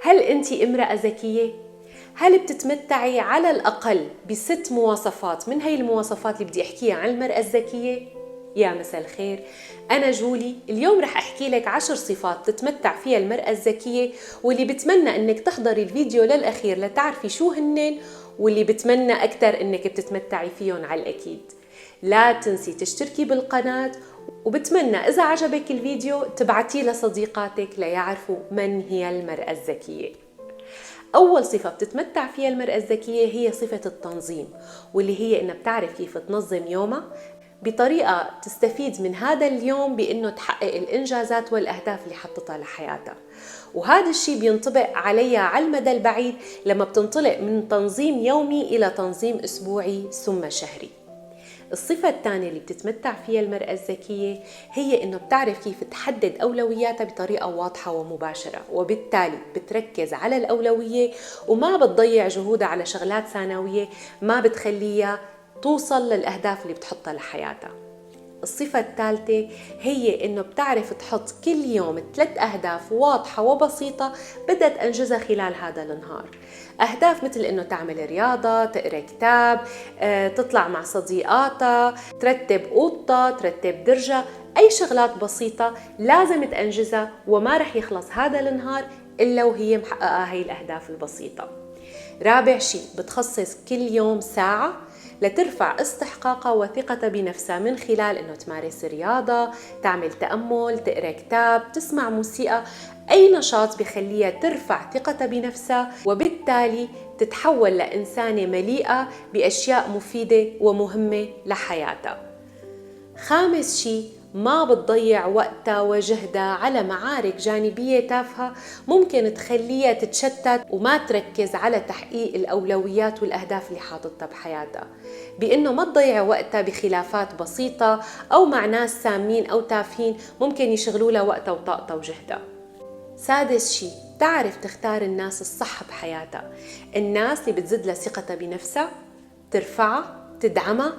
هل أنت امرأة ذكية؟ هل بتتمتعي على الأقل ب6 مواصفات من هاي المواصفات اللي بدي أحكيها عن المرأة الذكية؟ يا مساء الخير، أنا جولي. اليوم رح أحكي لك 10 صفات تتمتع فيها المرأة الذكية، واللي بتمنى أنك تحضري الفيديو للأخير لتعرفي شو هنن، واللي بتمنى أكتر أنك بتتمتعي فيهم على الأكيد. لا تنسي تشتركي بالقناة، وبتمنى إذا عجبك الفيديو تبعتيه لصديقاتك ليعرفوا من هي المرأة الذكية. أول صفة بتتمتع فيها المرأة الذكية هي صفة التنظيم، واللي هي إنها بتعرف كيف تنظم يومها بطريقة تستفيد من هذا اليوم بإنه تحقق الإنجازات والأهداف اللي حطتها لحياتها. وهذا الشيء بينطبق عليها على المدى البعيد لما بتنطلق من تنظيم يومي إلى تنظيم أسبوعي ثم شهري. الصفة الثانية اللي بتتمتع فيها المرأة الذكية هي إنه بتعرف كيف تحدد أولوياتها بطريقة واضحة ومباشرة، وبالتالي بتركز على الأولوية وما بتضيع جهودها على شغلات ثانوية ما بتخليها توصل للأهداف اللي بتحطها لحياتها. الصفة الثالثة هي إنه بتعرف تحط كل يوم 3 أهداف واضحة وبسيطة بدها أنجزها خلال هذا النهار. أهداف مثل إنه تعمل رياضة، تقرأ كتاب، تطلع مع صديقاتها، ترتب أوضتها، ترتب درجة، أي شغلات بسيطة لازم تأنجزها، وما رح يخلص هذا النهار إلا وهي محققة هاي الأهداف البسيطة. رابع شيء، بتخصص كل يوم ساعة لترفع استحقاقها وثقتها بنفسها من خلال إنه تمارس رياضة، تعمل تأمل، تقرأ كتاب، تسمع موسيقى، أي نشاط بخليها ترفع ثقتها بنفسها، وبالتالي تتحول لإنسانة مليئة بأشياء مفيدة ومهمة لحياتها. خامس شيء، ما بتضيع وقتها وجهدها على معارك جانبية تافهة ممكن تخليها تتشتت وما تركز على تحقيق الأولويات والأهداف اللي حاطتها بحياتها، بأنه ما تضيع وقتها بخلافات بسيطة أو مع ناس سامين أو تافهين ممكن يشغلوا لها وقتها وطاقتها وجهدها. سادس شيء، تعرف تختار الناس الصح بحياتها، الناس اللي بتزيد لها ثقتها بنفسها، ترفعها، تدعمها،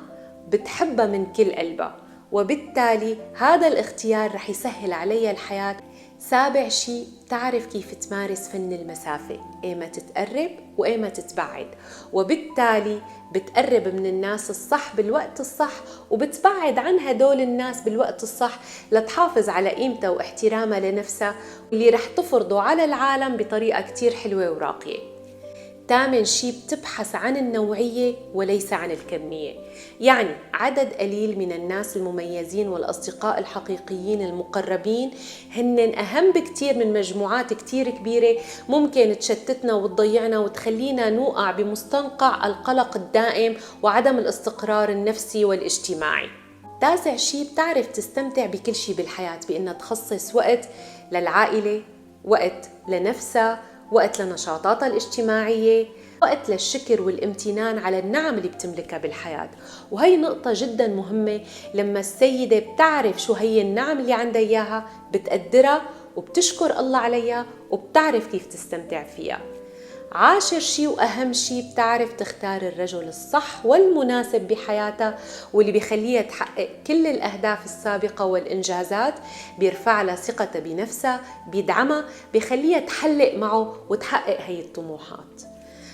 بتحبها من كل قلبها، وبالتالي هذا الاختيار رح يسهل عليها الحياة. سابع شيء، تعرف كيف تمارس فن المسافة، ايما تتقرب وايما تتبعد، وبالتالي بتقرب من الناس الصح بالوقت الصح وبتبعد عن هدول الناس بالوقت الصح لتحافظ على قيمتها واحترامها لنفسها اللي رح تفرضه على العالم بطريقة كتير حلوة وراقية. 8 شيء، بتبحث عن النوعية وليس عن الكمية، يعني عدد قليل من الناس المميزين والأصدقاء الحقيقيين المقربين هن أهم بكتير من مجموعات كتير كبيرة ممكن تشتتنا وتضيعنا وتخلينا نوقع بمستنقع القلق الدائم وعدم الاستقرار النفسي والاجتماعي. 9 شيء، بتعرف تستمتع بكل شيء بالحياة بأنها تخصص وقت للعائلة، وقت لنفسها، وقت لنشاطاتها الاجتماعية، وقت للشكر والامتنان على النعم اللي بتملكها بالحياة. وهي نقطة جدا مهمة، لما السيدة بتعرف شو هي النعم اللي عندها إياها بتقدرها وبتشكر الله عليها وبتعرف كيف تستمتع فيها. 10 شيء وأهم شيء، بتعرف تختار الرجل الصح والمناسب بحياتها واللي بيخليها تحقق كل الأهداف السابقة والإنجازات، بيرفع لها ثقتها بنفسها، بيدعمها، بيخليها تحلق معه وتحقق هي الطموحات.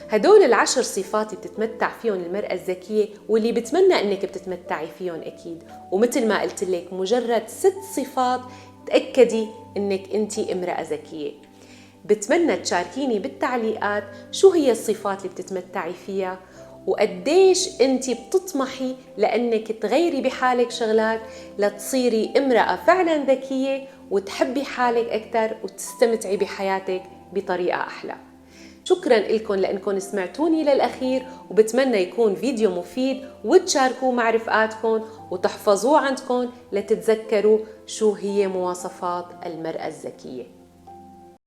هدول 10 صفات بتتمتع فيهم المرأة الذكية واللي بتمنى انك بتتمتعي فيهم اكيد، ومثل ما قلت لك مجرد 6 صفات تأكدي انك انتي امرأة ذكية. بتمنى تشاركيني بالتعليقات شو هي الصفات اللي بتتمتعي فيها وقديش انتي بتطمحي لانك تغيري بحالك شغلات لتصيري امرأة فعلا ذكية وتحبي حالك اكثر وتستمتعي بحياتك بطريقة احلى. شكرا لكم لانكم سمعتوني للاخير، وبتمنى يكون فيديو مفيد وتشاركوه مع رفقاتكم وتحفظوه عندكم لتتذكروا شو هي مواصفات المرأة الذكية.